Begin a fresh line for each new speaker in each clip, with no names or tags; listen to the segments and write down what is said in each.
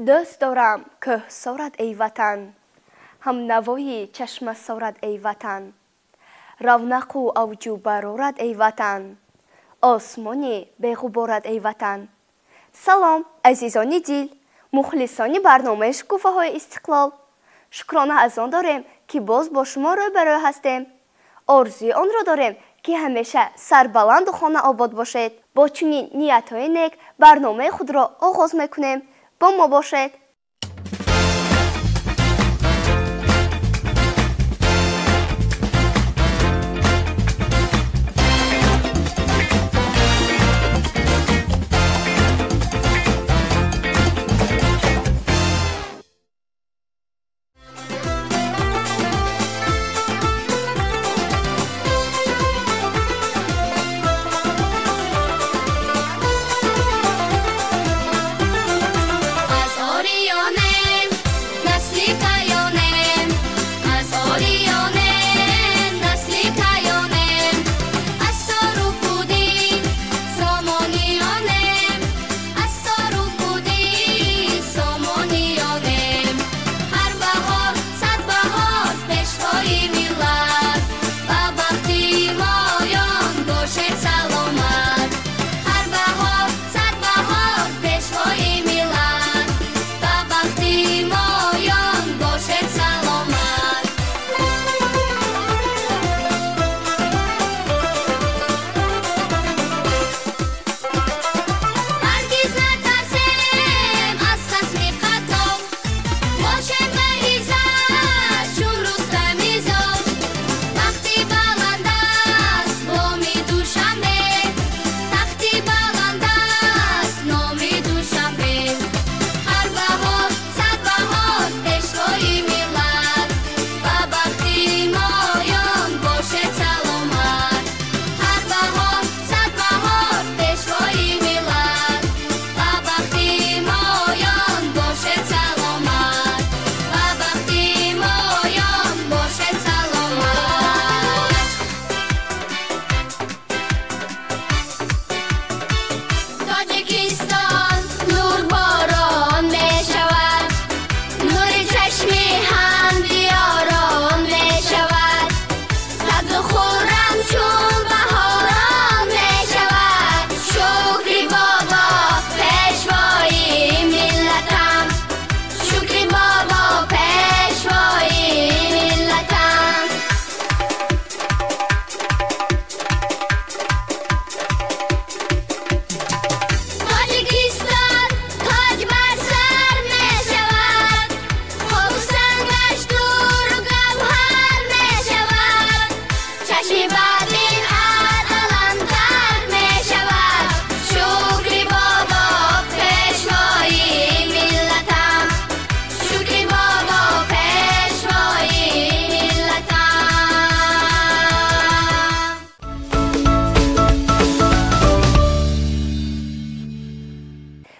دوست دارم که سارد ای وطن، هم نوای چشم سارد ای وطن. رونق و اوجو برارد ای وطن، آسمانی بغبارد ای وطن. سلام عزیزانی دل، مخلصانی برنامه شکوفه های استقلال. شکرانه از آن داریم که باز با شما روبرو هستیم. آرزوی آن را داریم که همیشه سربلند و خانه آباد باشید. با چنین نیت‌های نیک برنامه خود را آغاز میکنیم. با ما باشید.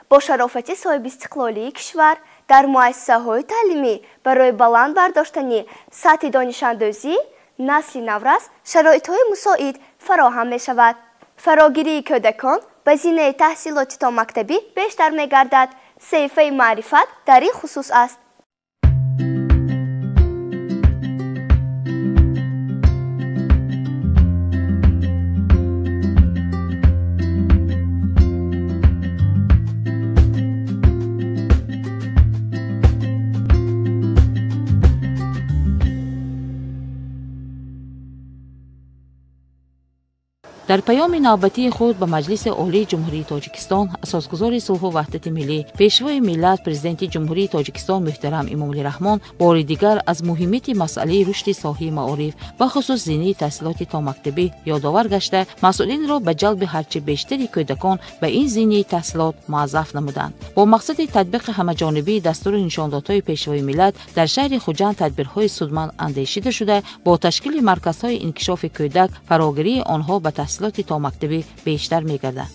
با شرافت صاحب استقلالی کشور در مؤسسه‌های تعلیمی برای بلند برداشتن سطح دانش‌آموزی نسل نو شرایط‌های مساعد فراهم می‌شود. فراگیری کودکان به زینه تحصیلات تا مکتبی بیشتر می‌گردد. صحیفه معرفت در این خصوص است.
در پیام نوبتی خود به مجلس عالی جمهوری تاجیکستان، اساسگزار صلح و وحدت ملی، پیشوای ملت پرزیدنت جمهوری تاجیکستان محترم امامعلی رحمان بار دیگر از مهمیت مسئله رشد ساحه معارف و خصوص زینه تحصیلات تا مکتبی یادآور گشته مسئولین را به جلب هرچه بیشتری کودکان به این زینه تحصیلات موظف نمودند. با مقصد تطبیق همه‌جانبه دستور نشاندادهای پیشوای ملت در شهر خوجند تدبیرهای سودمند اندیشیده شده با تشکیل مرکزهای انکشاف کودک فراگیری آنها به تحصیلات تا مکتبی بیشتر می‌گردد.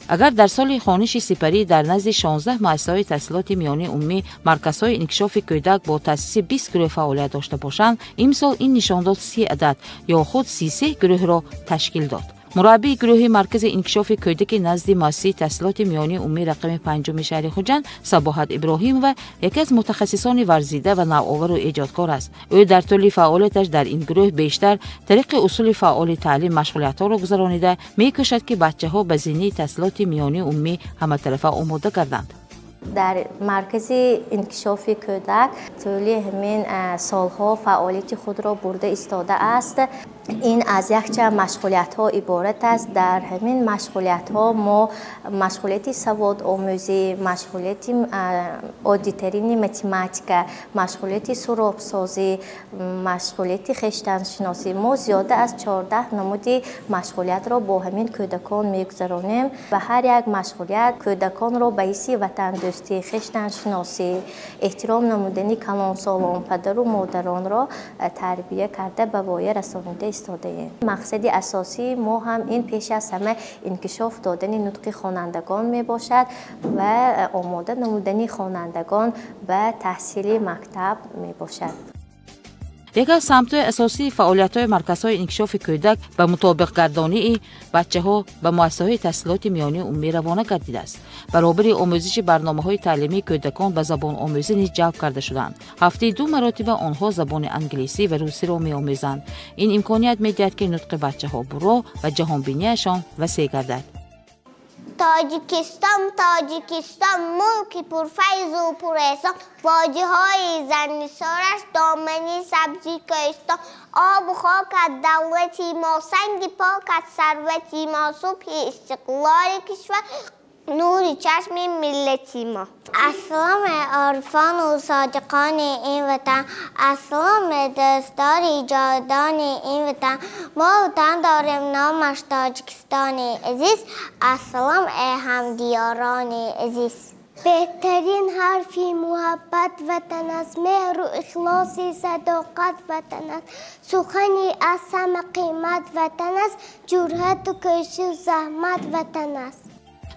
اگر در سال خوانش سپری در نزد 16 مؤسسه‌های تحصیلات میانی عمومی مرکزهای انکشاف کودک با تأسیس 20 گروه فعالیت داشته باشند، امسال این نشانداد 30 عدد یا خود 33 گروه را تشکیل داد. مربی گروه مرکز انکشاف کودک نزد مؤسسه تحصیلات میانی عمومی رقم 5 شهر خوجند صباحت ابراهیم و یکی از متخصصان ورزیده و نوآور و ایجادکار است. او در طول فعالیتش در این گروه بیشتر طریق اصول فعال تعلیم مشغولیت‌ها را گذرانیده می‌کوشد که بچه‌ها به زمینه تحصیلات میانی عمومی همه‌طرفه آماده گردند.
در مرکز انکشاف کودک طول همین سالها فعالیت خود را برده ایستاده است. این از یک چند مشغولیت ها عبارت است. در همین مشغولیت ها ما مشغولیت سواد آموزی، مشغولیت عادی‌ترین متماتیک، مشغولیت سراب سازی، مشغولیت خویشتن شناسی، ما زیاده از 14 نمودی مشغولیت را با همین کودکان میگذرانیم و هر یک مشغولیت کودکان را به حیث وطن دوستی، خویشتن شناسی، احترام نمودنی کلانسالان، پدر و مادران را تربیت کرده به وای رسانیده استاده. مقصد اساسی ما هم این پیش از همه انکشاف دادن نطق خوانندگان می باشد و آماده نمودن خوانندگان به تحصیل مکتب می باشد.
یکی از سمت‌های اساسی فعالیت‌های مرکزهای انکشاف کودک به مطابق گردانی بچه‌ها به مؤسسه‌های تحصیلات میانی عمومی روانه گردیده است. برابر آموزش برنامه‌های تعلیمی کودکان به زبان آموزی نیز جلب کرده شدند. هفته 2 مرتبه آنها زبان انگلیسی و روسی را می‌آموزند. این امکانیت می‌دهد که نطق بچه‌ها برو و جهانبینی‌شان وسیع گردد.
تاجیکستان ملکی پرفیض و پر احسان، وادی های زرنثارش دامنی سبزی کهستان، آب و خاک از دولتی ما، سنگ پاک از ثروتی ما، صبح استقلال کشور نور چشم ملتی ما. اسلام عارفان و صادقان این وطن، اسلام دستدار جاودان این وطن، ما وطن داریم نامش تاجیکستان عزیز، اسلام همدیاران عزیز. بهترین حرفی محبت وطن است، مهر و اخلاصی صداقت وطن است، سخنی از همه قیمت وطن است، جرأت و کوشش و زحمت وطن است.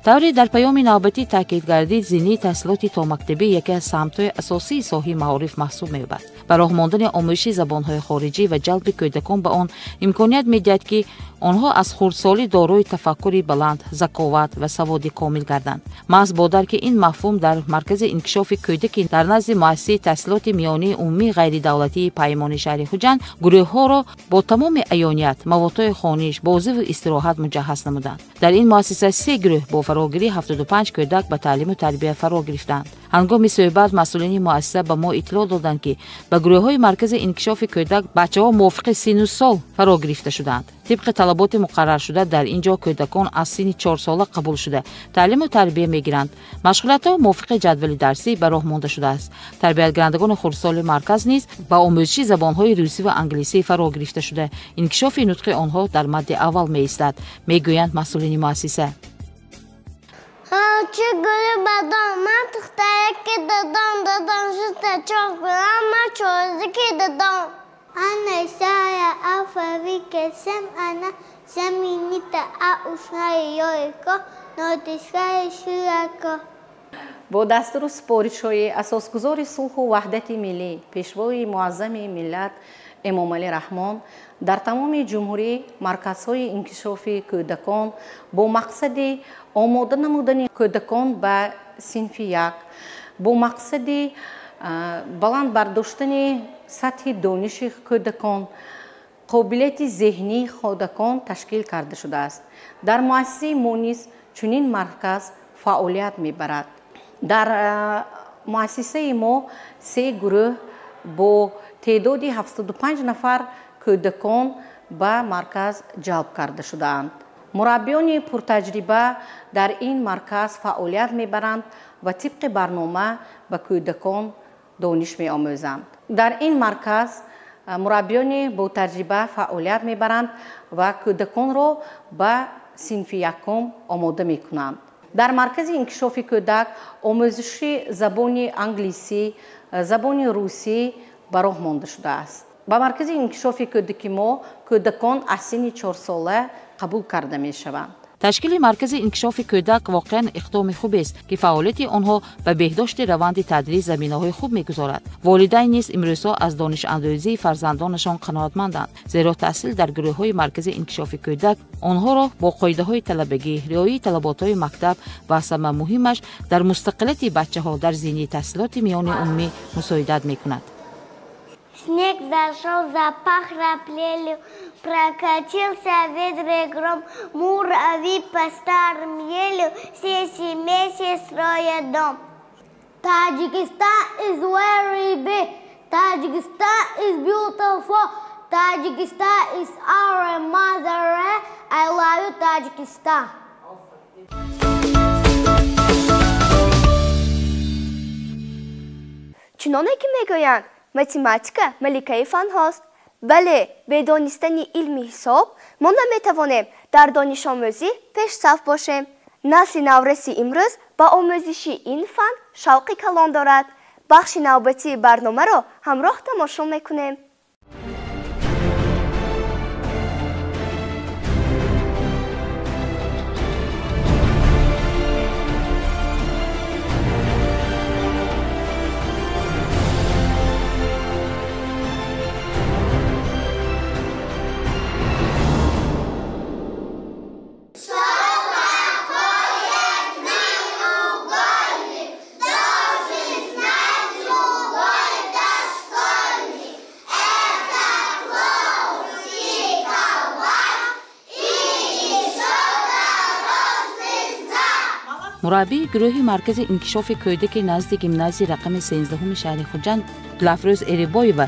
طوری در پیام نوبتی تاکید گردید زمینه تحصیلات تا مکتبی یکی از سمت‌های اساسی ساحه معارف محسوب می‌یابد. به راه ماندن آموزش زبان‌های خارجی و جلب کودکان به آن امکانیت می‌دهد که آنها از خردسالی دارای تفکری بلند، ذکاوت و سواد کامل گردند. محض با درک این مفهوم در مرکز انکشاف کودک در نزد مؤسسه تحصیلات میانی عمومی غیر دولتی پیمان شهر خوجند گروه‌ها را با تمام عیانیت، مواد خوانش، بازی و استراحت مجهز نمودند. در این مؤسسه 3 گروه با فراگیری 75 کودک به تعلیم و تربیت فرا گرفتند. هنگام صحبت مسئولین مؤسسه به ما اطلاع دادند که به گروه‌های مرکز انکشاف کودک بچه‌ها موافق سن و سال فرا گرفته شدند. طبق طلبات مقرر شده در اینجا کودکان از سن 4 ساله قبول شده تعلیم و تربیت می‌گیرند. مشغولیت‌ها موافق جدول درسی به راه مانده شده است. تربیت‌گرندگان خردسال مرکز نیز به آموزش زبان‌های روسی و انگلیسی فرا گرفته شده. انکشاف نطق آنها در مد اول می‌ایستد، می‌گویند مسئولین مؤسسه.
چه گل بدان من تخترک دادان شده چاکلام ما چوزکی دادان انا سایا افاوی کسم انا زمینی تا اوشنای یایکا نادشای شویکا.
با دستور سپارش‌های اساسگزار صلح و وحدت ملی پیشوای معظم ملت امام علی رحمان در تمام جمهوری مرکزهای انکشاف کودکان با مقصد آماده نمودن کودکان به صنف 1 با مقصد بلند برداشتن سطح دانش کودکان قابلیت ذهنی کودکان تشکیل کرده شده است. در مؤسسه ما نیز چنین مرکز فعالیت می‌برد. در مؤسسه ما 3 گروه با تعداد 75 نفر کودکان به مرکز جلب کرده شده‌اند. مربیان پرتجربه در این مرکز فعالیت می‌برند و طبق برنامه به کودکان دانش می‌آموزند. در این مرکز مربیان با تجربه فعالیت می‌برند و کودکان را به صنف 1 آماده می‌کنند. در مرکز انکشاف کودک آموزش زبان انگلیسی، زبان روسی به راه مانده شده است. به مرکز انکشاف کودک ما کودکان از سن 4 ساله قبول کرده می شوند.
تشکیل مرکز انکشاف کودک واقعا اقدام خوبی است که فعالیت آنها به بهداشت روند تدریس زمینه‌های خوب می‌گذارد. والدین نیز امروزها از دانش اندازی فرزندانشان قناعتمندند، زیرا تحصیل در گروه‌های مرکز انکشاف کودک آنها را با قاعده‌های طلبگی، رعایت طلبات‌های مکتب و ثمر مهمش در مستقلیت بچه‌ها در زمینه تحصیلات میان عمومی مساعدت می‌کند.
Снег зашел, запах раплелью, прокатился ветры гром, муравьи по старым елю, все семейства строят дом. Tajikistan is very big, Tajikistan is beautiful, Tajikistan is our motherland, I love you Tajikistan.
چنانه که میگویند متماتیکا ملکه فن هاست. بله، به دانستن علم حساب ما نمیتوانیم در دانش آموزی پیش صف باشیم. نسل نورسی امروز با آموزش این فن شوق کلان دارد. بخش نوبتی برنامه را همراه تماشا میکنیم.
مربی گروه مرکز انکشاف کودک نزد گیمنازی رقم 13 شهر خوجند لفروز اریبایو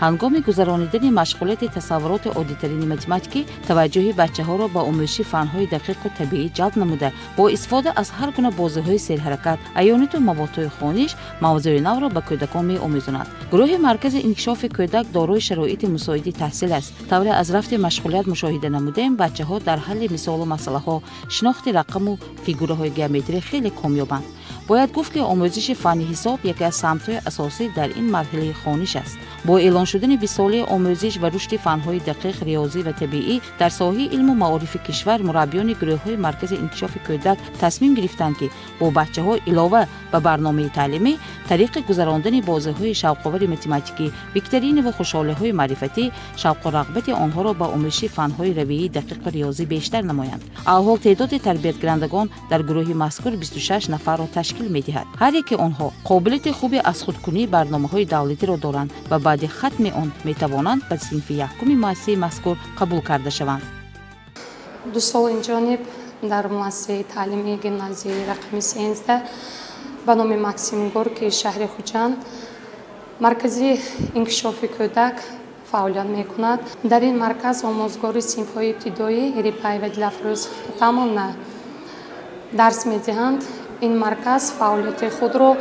هنگام گذراندن مشغولیت تصورات عادی‌ترین متماتیکی توجه بچه‌ها را با آموزش فن‌های دقیق و طبیعی جلب نموده با استفاده از هر گونه بازی‌های سرحرکت، ایونت و موادهای خوانش موضوع نو را به کودکان می‌آموزاند. گروه مرکز انکشاف کودک دارای شرایط مساعد تحصیل است. طور از رفت مشغولیت مشاهده نمودیم بچه‌ها در حل مثال و مسئله‌ها، شناخت رقم و فیگورهای گئومتری خیلی کامیابند. باید گفت که آموزش فنی حساب یکی از سمت‌های اساسی در این مرحله خوانش است. با اعلان شدن 20 ساله آموزش و رشد فن‌های دقیق ریاضی و طبیعی در ساحه علم و معارف کشور، مربیان گروه‌های مرکز انکشاف کودک تصمیم گرفتند که با بچه‌ها علاوه به برنامه تعلیمی، طریق گذراندن بازی‌های شوق‌آور متماتیکی، ویکتورین و خوشحالی‌های معرفتی، شوق و رغبت آنها را به آموزش فن‌های رویه‌ای دقیق و ریاضی بیشتر نمایند. الحال تعداد تربیت‌کنندگان در گروه مذکور 26 نفر را تشکیل می‌دهد. هر یک آنها قابلیت خوبی از خودکنی برنامه‌های دولتی را دارند و بعد ختم آن می‌توانند به صنف یکم مؤسسه مذکور قبول کرده شوند.
2 سال اینجانب در مؤسسه تعلیمی گیمنازی رقم 13 به نام مکسیم گورکی شهر خوجند مرکز انکشاف کودک فعالیت می‌کند. در این مرکز آموزگار صنف‌های ابتدایی اریپای و دلفروز تمام درس می‌دهند. این مرکز فعالیت خود را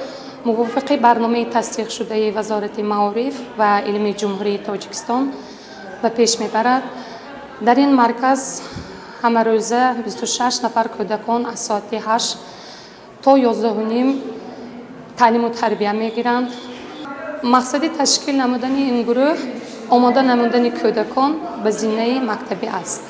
موافق برنامه تصدیق شده وزارت معارف و علم جمهوری تاجیکستان به پیش میبرد. در این مرکز همه روزه 26 نفر کودکان از ساعت 8 تا 11:30 تعلیم و تربیت میگیرند. مقصد تشکیل نمودن این گروه آماده نمودن کودکان به زمینه مکتبی است.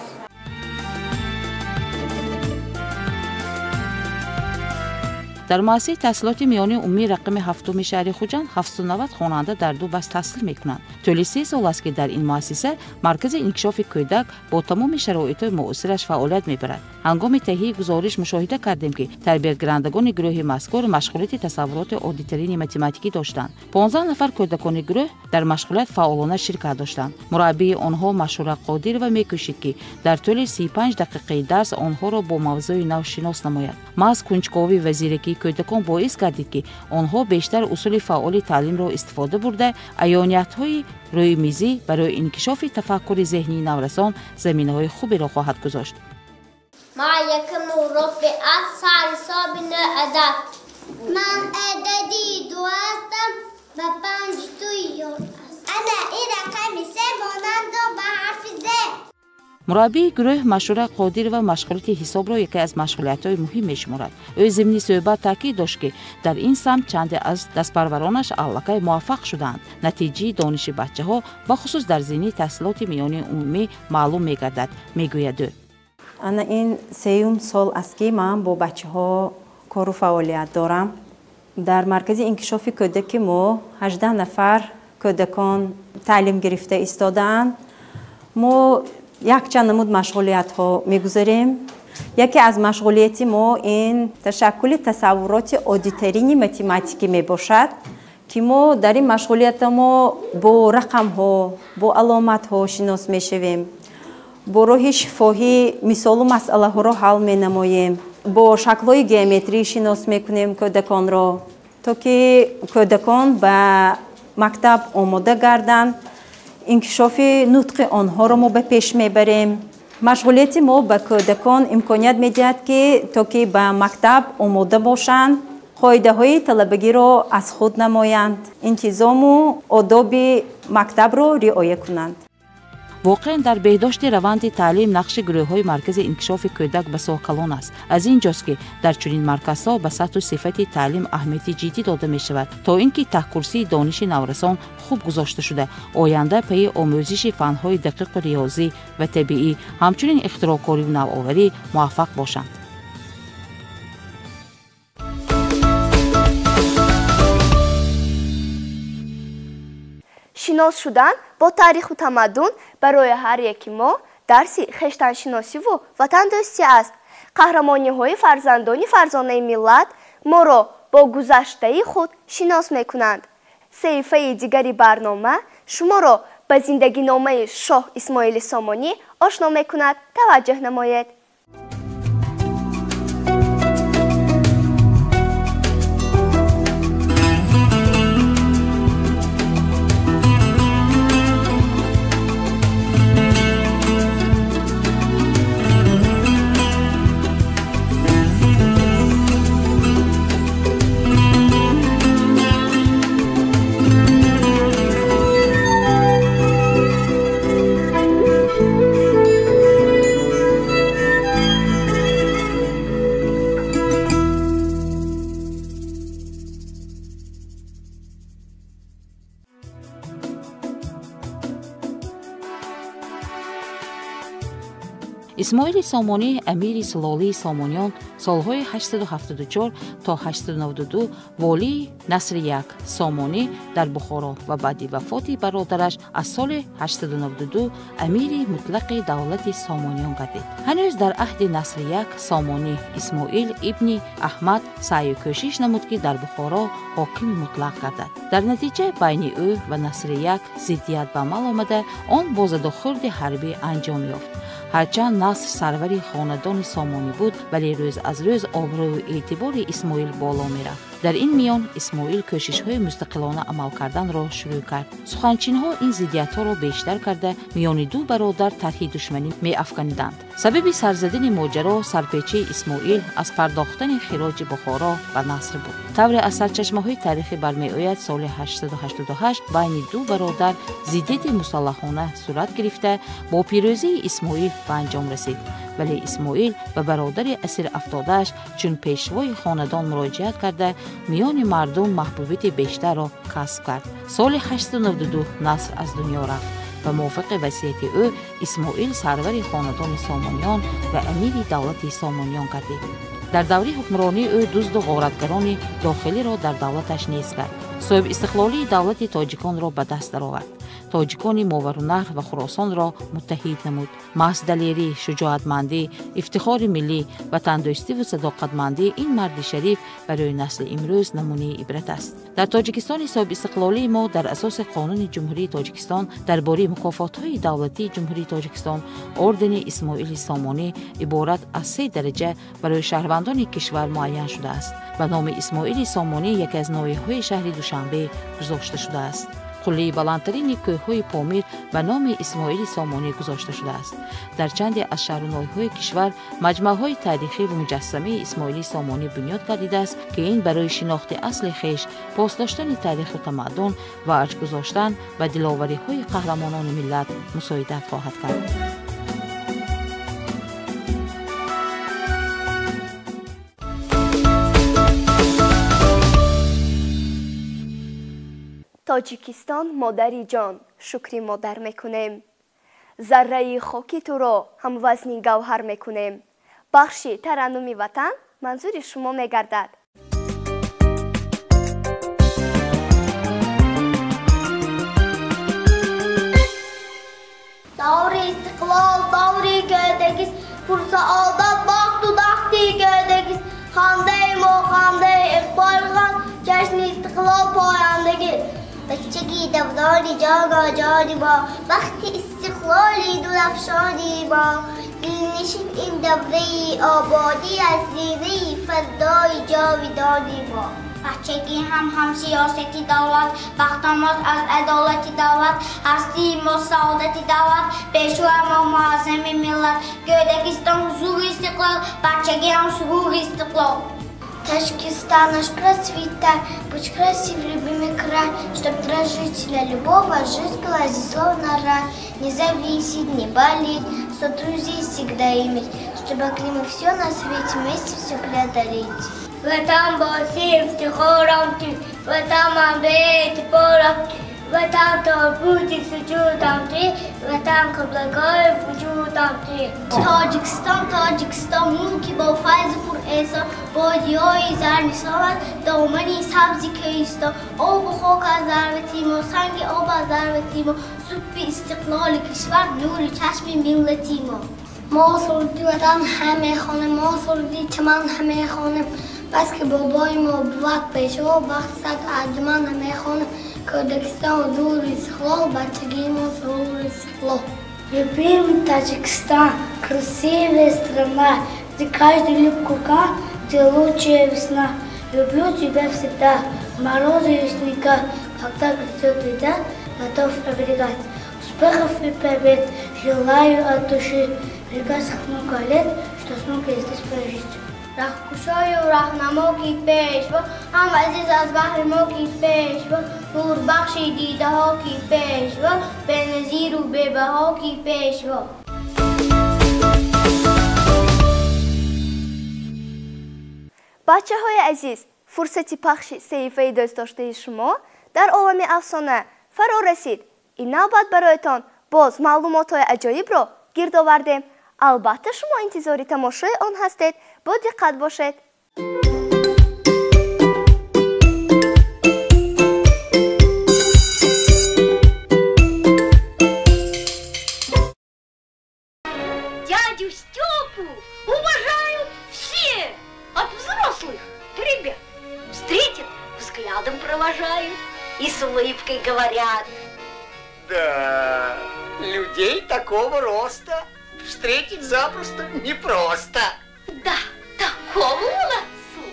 در مؤسسه تحصیلات میانی عمومی رقم 7 شهر خوجند 790 خواننده در 2 بخش تحصیل میکنند. طول 3 سال است که در این مؤسسه مرکز انکشاف کودک با تمام شرایط معاصرش فعالیت میبرد. هنگام تهیه گزارش مشاهده کردیم که تربیت‌گرندگان گروه مذکور مشغولیت تصورات عادی‌ترین متماتیکی داشتند. 15 نفر کودکان گروه در مشغولیت فعالانه شرکت داشتند. مربی آنها مشهور قادر و میکوشید که در طول 35 دقیقه درس آنها را با موضوع نو شناس نماید. محض کنجکاوی و زیرکی کودکان باعث گردید که آنها بیشتر اصول فعال تعلیم را استفاده برده ایونیت‌های روی میزی برای انکشاف تفکر ذهنی نورسان زمینه‌های خوبی را خواهد گذاشت.
ما یکم رفعت سرساب ادب من عددی 2 هستم و 5 توی انا این رقم 3 مانند به حرف ز.
مربی گروه مشهور قادر و مشغولیت حساب را یکی از مشغولیت‌های مهم می‌شمارد. او ضمن صحبت تاکید داشت که در این سمت چند از دستپرورانش علکه موفق شدند. نتیجه دانش بچه‌ها به خصوص در زمینه تحصیلات میانی عمومی معلوم می‌گردد. میگوید
انا این سیوم سال است که من با بچه‌ها کار و فعالیت دارم. در مرکز انکشاف کودک ما 18 نفر کودکان تعلیم گرفته ایستادند. ما یک چند نمود مشغولیت ها میگذاریم. یکی از مشغولیت ما این تشکل تصورات عادی‌ترین متماتیکی می باشد که ما در این مشغولیت ما با رقم ها با علامت ها شناس می شویم. با راه شفاهی مثال و مسئله ها را حل می نماییم. با شکل های گئومتری شناس می کنیم کودکان را تا که کودکان به مکتب آماده گردند. انکشاف نطق آنها را ما به پیش میبریم. مشغولیت ما به کودکان امکانیت میدهد که تا که به مکتب آماده باشند، قاعده های طلبگی را از خود نمایند، انتظام و آداب مکتب را رعایت کنند.
واقعا در بهداشت روند تعلیم نقش گروه‌های مرکز انکشاف کودک بسیار کلان است. از اینجاست که در چنین مرکزها به سطح و صفت تعلیم اهمیت جدی داده می شود تا اینکه ته‌کرسی دانش نورسان خوب گذاشته شده آینده پی آموزش فن‌های دقیق ریاضی و طبیعی همچنین اختراع‌کاری و نوآوری موفق باشند.
شناس شدن با تاریخ و تمدن برای هر یکی ما درسی خویشتن‌شناسی و وطن دوستی است. قهرمانی‌های فرزندان فرزانه ملت ما را با گذشته خود شناس می‌کنند. صحیفه دیگری برنامه شما را به زندگی نامه شاه اسماعیل سامانی آشنا می‌کند. توجه نمایید.
اسماعیل سامانی امیر سلاله سامانیان سالهای 874 تا 892 والی نصر یک سامانی در بخارا و بعد وفات برادرش از سال 892 امیر مطلق دولت سامانیان گردید. هنوز در عهد نصر یک سامانی اسماعیل ابن احمد سعی و کوشش نمود که در بخارا حاکم مطلق گردد. در نتیجه بین او و نصر یک ضدیت به عمل آمده آن با زدوخورد حربی انجام یافت. هرچند نصر سروری خاندان سامانی بود ولی روز از روز آبرو و اعتبار اسماعیل بالا میرفت. در این میان اسماعیل کوشش‌های مستقلانه عمل کردن را شروع کرد. سخنچین‌ها این ضدیت‌ها را بیشتر کرده میان دو برادر طرح دشمنی می‌افکندند. سبب سرزدن ماجرا سرپیچی اسماعیل از پرداختن خراج بخارا به نصر بود. طور از سرچشمه‌های تاریخی برمی‌آید سال 888 بین دو برادر ضدیت مسلحانه صورت گرفته با پیروزی اسماعیل به انجام رسید. ولی اسماعیل به برادر اسیر افتاده‌اش چون پیشوای خاندان مراجعت کرده میان مردم محبوبیت بیشتر را کسب کرد. سال 892 نصر از دنیا رفت و موافق وصیت او اسماعیل سرور خاندان سامانیان و امیر دولت سامانیان گردید. در دوره حکمرانی او دزد و غارتگران داخلی را در دولتش نیز کرد. صاحب استقلالی دولت تاجیکان را به دست درآورد. تاجیکان ماورالنهر و خراسان را متحد نمود. محض دلیری، شجاعتمندی، افتخار ملی و تندرستی و صداقتمندی این مرد شریف برای نسل امروز نمونه عبرت است. در تاجیکستان صاحب استقلالی ما در اساس قانون جمهوری تاجیکستان درباره مکافات‌های دولتی جمهوری تاجیکستان اردن اسماعیل سامانی عبارت از 3 درجه برای شهروندان کشور معین شده است. به نام اسماعیل سامانی یکی از ناحیه‌های شهر دوشنبه گذاشته شده است. قله بلندترین کوه‌های پامیر به نام اسماعیل سامانی گذاشته شده است. در چندی از شهر و ناحیه‌های کشور مجمع‌های تاریخی و مجسمه اسماعیل سامانی بنیاد گردیده است که این برای شناخت اصل خویش، پاس داشتن تاریخ و تمدن و ارج گذاشتن و دلاوری‌های قهرمانان ملت مساعدت خواهد کرد.
تاجیکستان مادری جان، شکری مادر میکنیم. зарраи хоки туро ҳамвазни гавҳар мекунем. бахши тараннуми ватан манзури шумо мегардад.
Davri istiqlol, davri göğdegiz, pursaodat baxtu daxti göğdegiz, xandaymo, xanday iqbolgan, jashni istiqlol poyandagi. Bachchagi davdori joga jodi ba, baxti istiqloli dulafshodi ba, dilnishib in davri obodi az ziri fardoi javidodi ba. بچگی هم سیاستی دولت بختماز از عدالتی دولت هستی ما سعادتی دولت پیشوا ما معظم ملت گردگستان حضور استقلال بچگی هم سرور استقلال Ташкистан наш процветай, будь красив, любимый край, чтоб дрожителя любого жизнь была здесь словно рай. Не зависеть, не болеть, 100 друзей всегда иметь, чтобы мы все на свете вместе все преодолеть. В этом босе втихором ты, в этом обете пором ты, в этом торбуте сучутом ты, в этом каблукой вучутом ты. Таджикистан, мулки бо файзу пур эсо, бодиёи зарни солат, домани сабзи кӯисто, обу хок аз зарватимо, санги об аз зарватимо, субби истиқлоли кишвар, нури чашми миллатимо. ما سردی وطن همه خانه ما سردی چمن همه خانه بس که بابای ما بود پیشوا وقت سگ عجمن همه خانه کردستان دور استقلال بچگی ما سرور استقلال. Любимый Таджикистан, красивая страна, где каждый любка, где лучшая весна. Люблю тебя всегда, морозы и снега, когда грядет беда, готов оберегать. Успехов и побед желаю от души, прекрасных много лет, что смог я здесь прожить. Рахкушою рахнамоки пешво, ам азиз аз бахри моки пешво, нур бахши дидаҳоки пешво, беназиру бебаҳоки пешво.
бачаҳои азиз, фурсати пахши саҳифаи дӯстдоштаи шумо дар олами афсона фаро расид. ин навбат бароятон боз маълумотҳои аҷоибро гирд овардем. албатта шумо интизори тамошои он ҳастед. бо диққат бошед.
Дядю Степу уважают все, от взрослых до ребят. Встретят, взглядом провожают и с улыбкой говорят.
Да, людей такого роста встретить запросто непросто.
Да, такому молодцу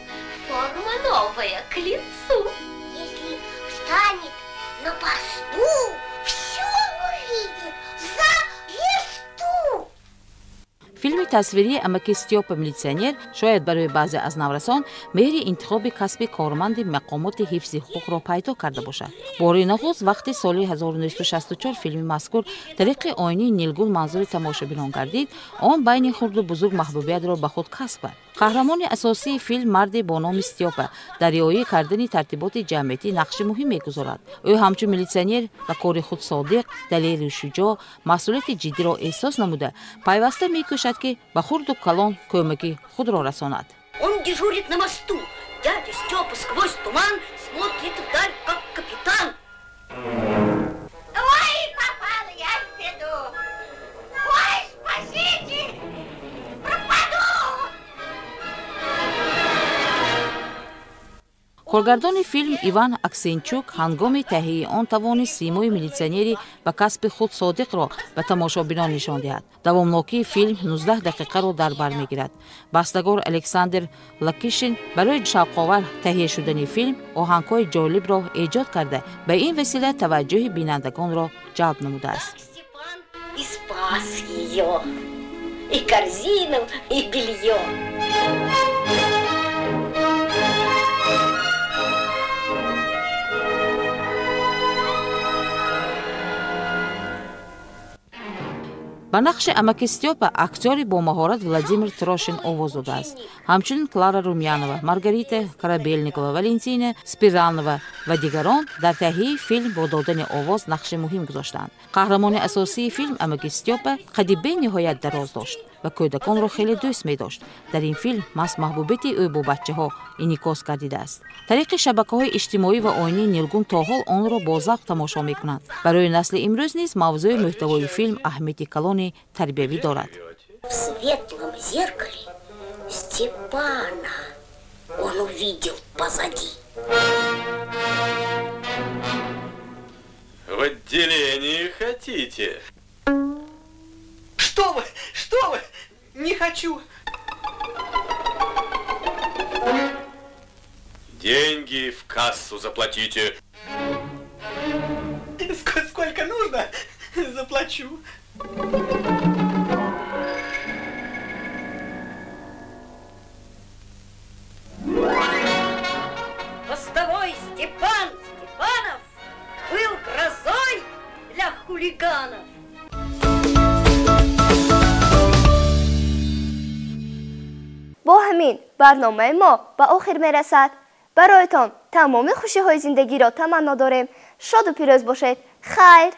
форма новая к лицу.
Если встанет на посту, все увидит за версту.
В филми тасвирии амаки Степа милитсионер шояд барои баъзе аз наврасон меҳри интихоби касби корманди мақомоти ҳифзи ҳуқуқро пайдо карда бошад. бори нахуст вақти соли 1964 филми мазкур тариқи ойнии Нилгул манзури тамошобинон гардид, он байни хурду бузург маҳбубиятро ба худ касб кард. қаҳрамони асосии филм марди бо номи Степа дар риоя кардани тартиботи ҷамъиятӣ нақши муҳим мегузорад. ӯ ҳамчун милитсионер ба кори худ содиқ, далелу шуҷоъ, масъулияти ҷиддиро эҳсос намуда, пайваста мекӯшад ки ба хурду калон кӯмаки худро расонад.
Он дежурит на мосту. Дядя Степа сквозь туман смотрит вдаль, как капитан.
Ой, попала я в беду! Ой, спасите! Пропаду!
коргардони филм Иван Аксенчук ҳангоми таҳияи он тавонист симои милитсионери ба касби худ содиқро ба тамошобинон нишон диҳад. давомнокии филм 19 дақиқаро дар бар мегирад. бастагор Александр Лакишин барои шавқовар таҳия шудани филм оҳангҳои ҷолибро эҷод карда, ба ин васила таваҷҷӯҳи бинандагонро ҷалб намудааст.
Степан и спас ее, и корзину, и белье.
ба нақши амаки Степа актёри бо маҳорат Владимир Трошин овоз додааст. ҳамчунин Клара Румянова, Маргарита Корабельникова, Валентина Спиранова ва дигарон дар таҳияи филм бо додани овоз нақши муҳим гузоштанд. қаҳрамони асосии филм амаки Степа қади бениҳоят дароз дошт ва кӯдаконро хеле дӯст медошт. дар ин филм маст маҳбубияти ӯ бо бачаҳо инъикос гардидааст. тариқи шабакаҳои иҷтимоӣ ва ойнии Нилгун то ҳол онро бо завқ тамошо мекунанд. барои насли имрӯз низ мавзӯи муҳтавои филм аҳамияти калони тарбиявӣ дорад.
В светлом зеркале Степана он увидел позади.
В отделении хотите?
Что вы? Что вы? Не хочу.
Деньги в кассу заплатите.
Сколько нужно, заплачу.
Постовой Степан Степанов был грозой для хулиганов.
با همین برنامه ما به آخر میرسد. برایتان تمام خوشی های زندگی را تمنا داریم. شاد و پیروز باشید. خیر.